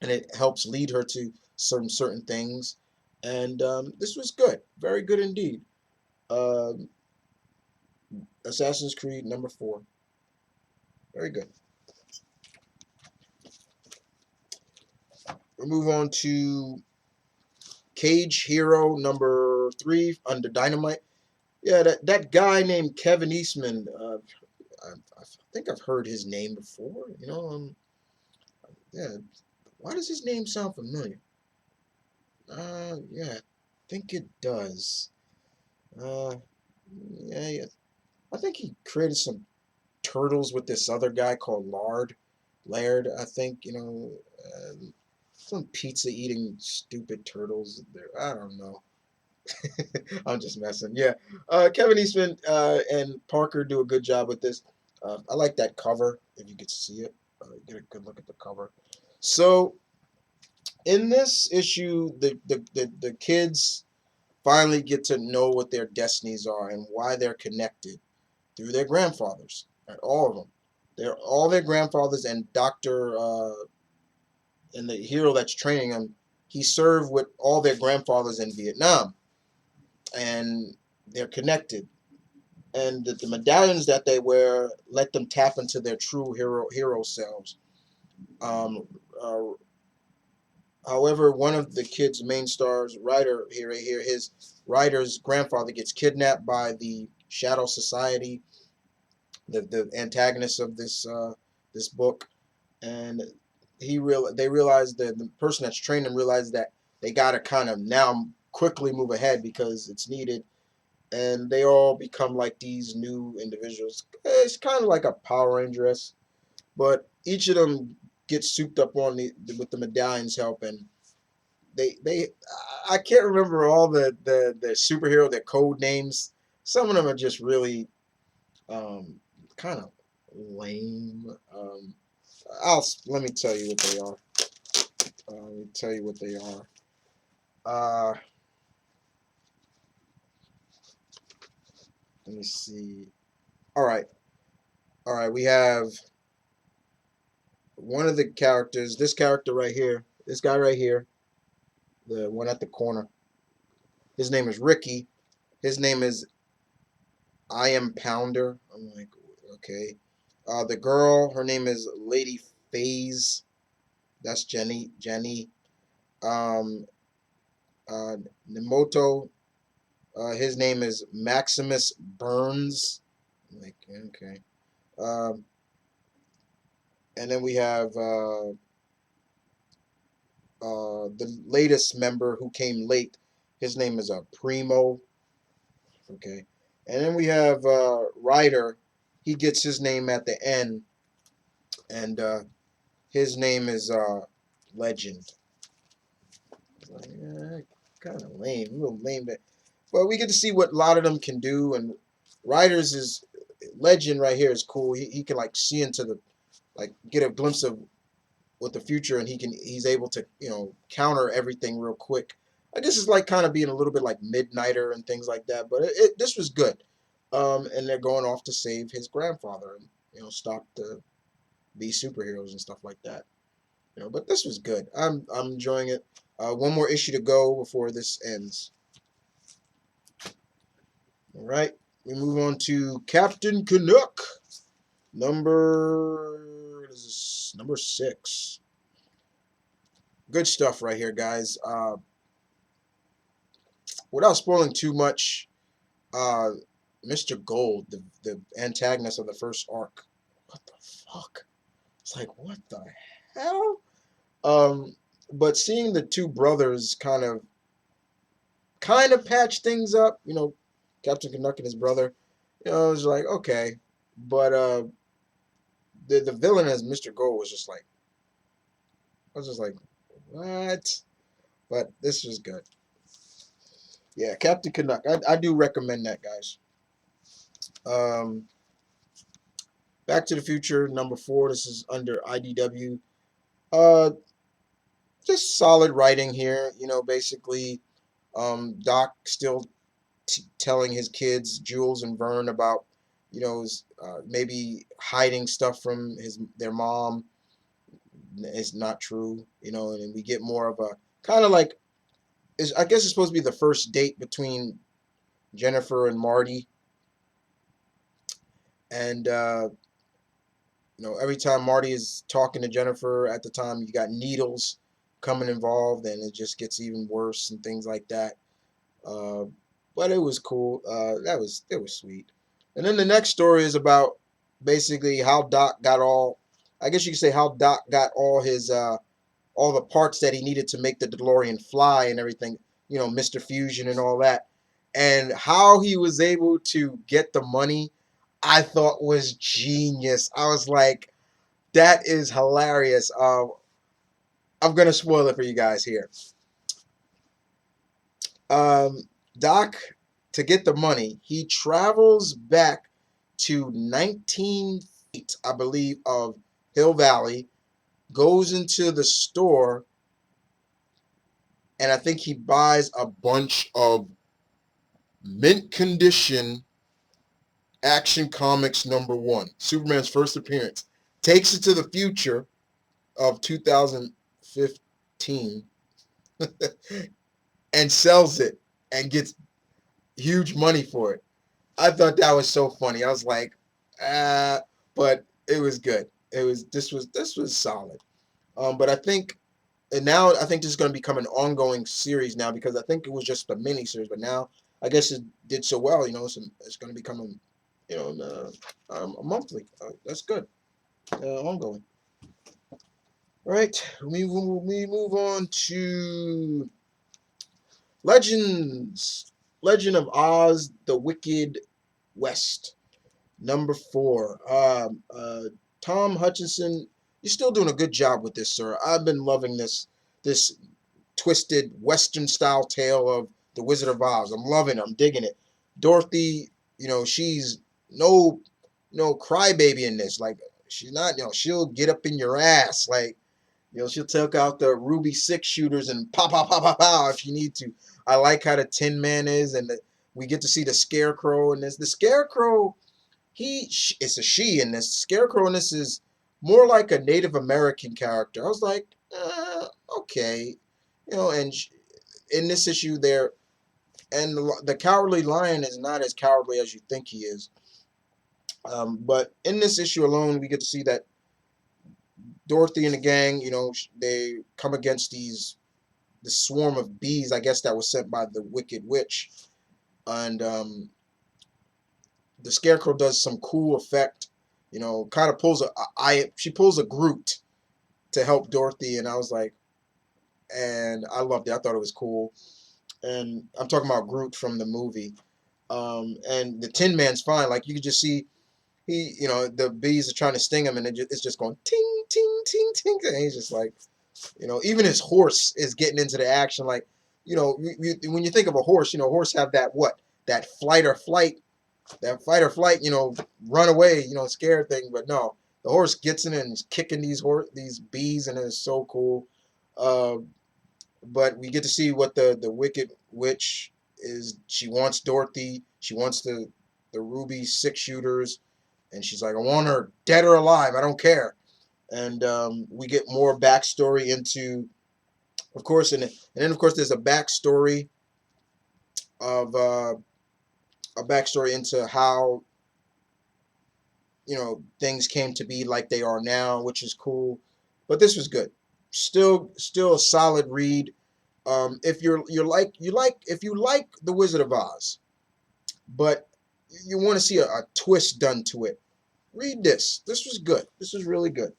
and it helps lead her to certain things. And this was good, very good indeed. Um, Assassin's Creed number 4, very good. We move on to Cage Hero number 3 under Dynamite. Yeah, that guy named Kevin Eastman. I think I've heard his name before. Yeah. Why does his name sound familiar? Yeah, I think it does. Uh, yeah, yeah. I think he created some turtles with this other guy called Laird. I think some pizza eating stupid turtles. There, I don't know. I'm just messing. Yeah, Kevin Eastman and Parker do a good job with this. I like that cover. If you could see it, get a good look at the cover. So in this issue, the kids finally get to know what their destinies are and why they're connected through their grandfathers. Right, all of them. They're all their grandfathers, and Doctor and the hero that's training them, he served with all their grandfathers in Vietnam, and they're connected. And the medallions that they wear let them tap into their true hero selves. Um, uh, However, one of the kid's main stars, Ryder, his Ryder's grandfather gets kidnapped by the Shadow Society, the antagonist of this book, and they realize that the person that's trained them realizes that they gotta kind of now quickly move ahead because it's needed, and they all become like these new individuals. It's kind of like a Power Ranger, but each of them gets souped up on with the medallion's help, and they I can't remember all the superhero their code names. Some of them are just really kind of lame. Let me tell you what they are. Let me tell you what they are. Uh, Let me see. All right, all right. We have one of the characters. This character right here. This guy right here. The one at the corner. His name is Ricky. His name is I Am Pounder. I'm like, okay. The girl. Her name is Lady Phase. That's Jenny. Jenny. Um, uh, Nemoto. His name is Maximus Burns. I'm like, okay. Um, and then we have the latest member who came late. His name is Primo. Okay. And then we have Ryder. He gets his name at the end, and his name is Legend. Like, kind of lame, a little lame. But we get to see what a lot of them can do, and Ryder's is Legend right here is cool. He can like see into the get a glimpse of what the future, and he's able to counter everything real quick. I guess it's like kind of being a little bit like Midnighter and things like that. But this was good. And they're going off to save his grandfather and stop the be superheroes and stuff like that. But this was good. I'm enjoying it. One more issue to go before this ends. All right, we move on to Captain Canuck, number 6. Good stuff right here, guys. Without spoiling too much, uh, Mr. Gold, the antagonist of the first arc, what the fuck? It's like, what the hell? But seeing the two brothers kind of patch things up, Captain Canuck and his brother, it was like, okay. But the villain as Mr. Gold was just like, I was just like, what? But this was good. Yeah, Captain Canuck. I do recommend that, guys. Um, Back to the Future number 4. This is under IDW. Uh, just solid writing here. Basically, Doc still telling his kids, Jules and Vern, about maybe hiding stuff from their mom. Is not true. And we get more of a kind of like I guess it's supposed to be the first date between Jennifer and Marty, and every time Marty is talking to Jennifer at the time, you got needles coming involved, and it just gets even worse and things like that. Uh, but it was cool. It was sweet. And then the next story is about basically how Doc got all I guess you could say how Doc got all his all the parts that he needed to make the DeLorean fly and everything, you know, Mr. Fusion and all that. And how he was able to get the money, I thought was genius. I was like, that is hilarious. I'm gonna spoil it for you guys here. Um, Doc, to get the money, he travels back to 19 feet, I believe, of Hill Valley, goes into the store, and I think he buys a bunch of mint condition Action Comics #1, Superman's first appearance. Takes it to the future of 2015 and sells it and gets huge money for it. I thought that was so funny. I was like, but it was good. This was solid. But I think, and now I think this is going to become an ongoing series now, because I think it was just a mini series, but now I guess it did so well. You know, it's going to become a monthly. That's good. Ongoing. All right, we move on to Legends. Legend of Oz: The Wicked West. #4. Tom Hutchinson, you're still doing a good job with this, sir. I've been loving this twisted Western style tale of the Wizard of Oz. I'm loving it. I'm digging it. Dorothy, you know, she's no crybaby in this. Like, she's not, you know, she'll get up in your ass. Like, you know, she'll take out the Ruby 6 shooters and pop, pop, pop, pop, pop if you need to. I like how the Tin Man is, and we get to see the Scarecrow in this. The Scarecrow, it's a she in this. Scarecrow in this is more like a Native American character. I was like, okay, you know, and in this issue there, and the Cowardly Lion is not as cowardly as you think he is. But in this issue alone, we get to see that Dorothy and the gang, you know, they come against the swarm of bees, I guess, that was sent by the Wicked Witch, and the Scarecrow does some cool effect, you know, kind of pulls she pulls a Groot to help Dorothy, and I was like, and I loved it. I thought it was cool, and I'm talking about Groot from the movie, and the Tin Man's fine. Like, you could just see you know, the bees are trying to sting him, and it's just going ting ting ting ting, and he's just like, you know, even his horse is getting into the action. Like, you know, when you think of a horse, you know, horse have that fight or flight, you know, run away, you know, scare thing. But no, the horse gets in and is kicking these bees, and it's so cool. Uh, but we get to see what the Wicked Witch is. She wants Dorothy. She wants the Ruby 6 shooters, and she's like, I want her dead or alive. I don't care. And we get more backstory into, of course, and then of course there's a backstory of a backstory into how, you know, things came to be like they are now, which is cool. But this was good. Still a solid read. If if you like The Wizard of Oz, but you want to see a twist done to it, read this. This was good. This was really good.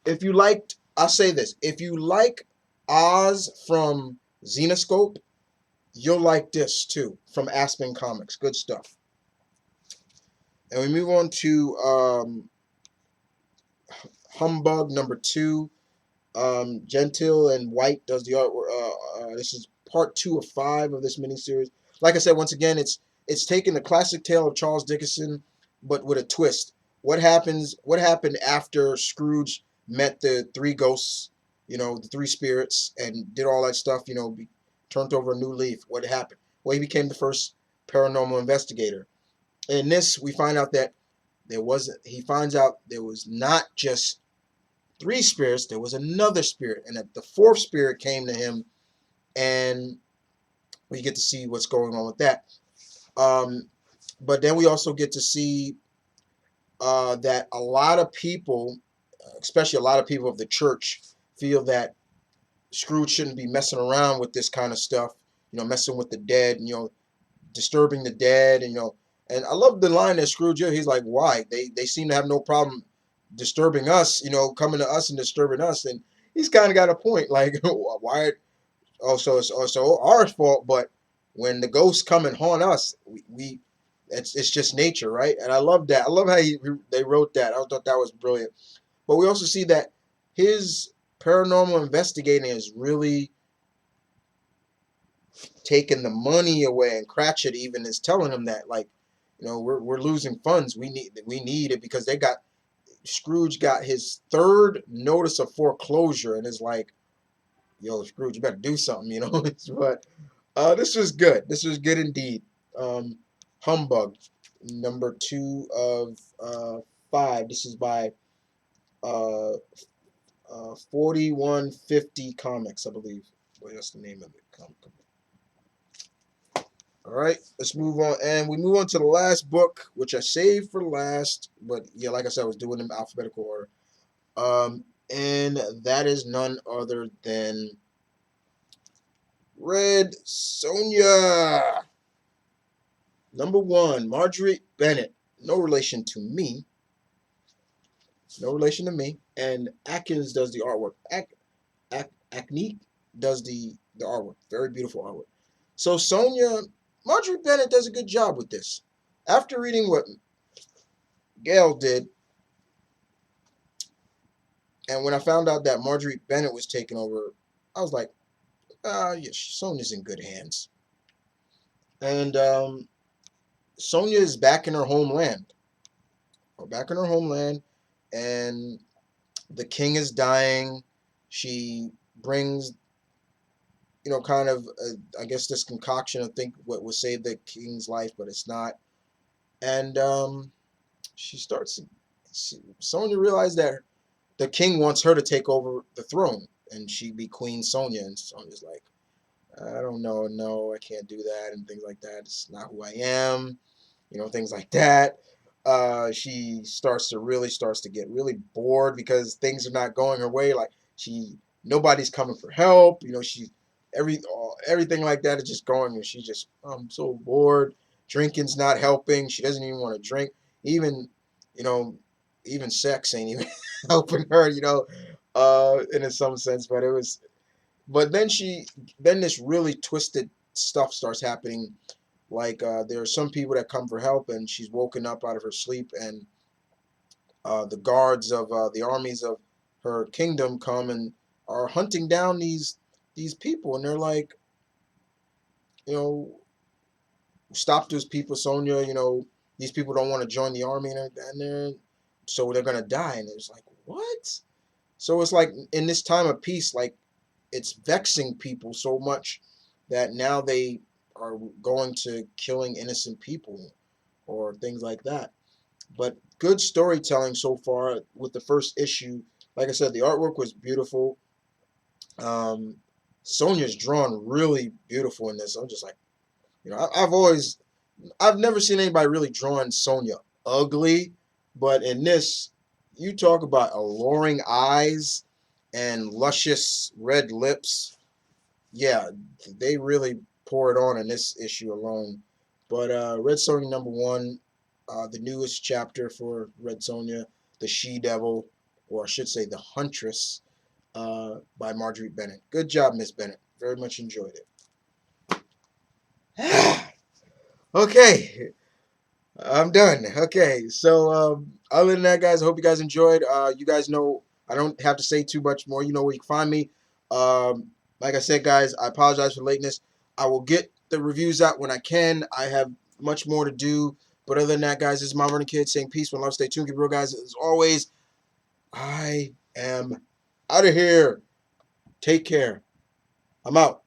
If you liked, I'll say this: if you like Oz from Xenoscope, you'll like this too from Aspen Comics. Good stuff. And we move on to Humbug #2. Gentile and White does the artwork. This is part 2 of 5 of this miniseries. Like I said, once again, it's taking the classic tale of Charles Dickens, but with a twist. What happened after Scrooge met the 3 ghosts, you know, the 3 spirits, and did all that stuff, you know, turned over a new leaf? What happened? Well, he became the first paranormal investigator. In this, we find out that he finds out there was not just 3 spirits, there was another spirit, and that the 4th spirit came to him, and we get to see what's going on with that. But then we also get to see that a lot of people, especially a lot of people of the church, feel that Scrooge shouldn't be messing around with this kind of stuff, you know, messing with the dead, and, you know, disturbing the dead, and, you know, and I love the line that Scrooge, he's like, why? They seem to have no problem disturbing us, coming to us and disturbing us. And he's kind of got a point. Like, why? Also, it's also our fault. But when the ghosts come and haunt us, we it's just nature, right? And I love that. I love how they wrote that. I thought that was brilliant. But we also see that his paranormal investigating is really taking the money away, and Cratchit even is telling him that, like, we're losing funds. We need it because Scrooge got his third notice of foreclosure, and is like, yo, Scrooge, you better do something, But this was good. This was good indeed. Humbug, number 2 of 5. This is by uh, 4150 Comics, I believe. Well, that's the name of the comic. All right, let's move on. And we move on to the last book, which I saved for last. But yeah, like I said, I was doing them in alphabetical order. And that is none other than Red Sonja. Number 1, Marjorie Bennett. No relation to me. No relation to me. And Atkins does the artwork. Acne does the artwork. Very beautiful artwork. So Marjorie Bennett does a good job with this. After reading what Gail did, and when I found out that Marjorie Bennett was taking over, I was like, yeah, Sonja's in good hands. And Sonja is back in her homeland. Back in her homeland, and the king is dying. She brings, kind of, I guess, this concoction of think what would save the king's life, but it's not. And Sonja realized that the king wants her to take over the throne, and she be Queen Sonja. And Sonja's like, I don't know, no, I can't do that, and things like that. It's not who I am, things like that. She starts to get really bored because things are not going her way. Like, nobody's coming for help. Everything like that is just going, and she's just, I'm so bored. Drinking's not helping. She doesn't even want to drink. Even, even sex ain't even helping her, in some sense. But then this really twisted stuff starts happening. Like, there are some people that come for help, and she's woken up out of her sleep, and the guards of the armies of her kingdom come and are hunting down these people, and they're like, you know, stop those people, Sonja. These people don't want to join the army, so they're gonna die. And it's like, what? So it's like, in this time of peace, like, it's vexing people so much that now they are going to killing innocent people or things like that. But good storytelling so far with the first issue. Like I said, the artwork was beautiful. Sonja's drawn really beautiful in this. I'm just like, I've never seen anybody really drawing Sonja ugly, but in this, you talk about alluring eyes and luscious red lips. Yeah, they really pour it on in this issue alone. But Red Sonja number 1, the newest chapter for Red Sonja, the She-Devil, or I should say the Huntress, by Marjorie Bennett. Good job, Miss Bennett. Very much enjoyed it. Okay, I'm done. Okay, so other than that, guys, I hope you guys enjoyed. You guys know I don't have to say too much more. You know where you can find me. Like I said, guys, I apologize for lateness. I will get the reviews out when I can. I have much more to do. But other than that, guys, this is Mount Vernon Kid saying peace, one love, stay tuned, keep it real, guys. As always, I am out of here. Take care. I'm out.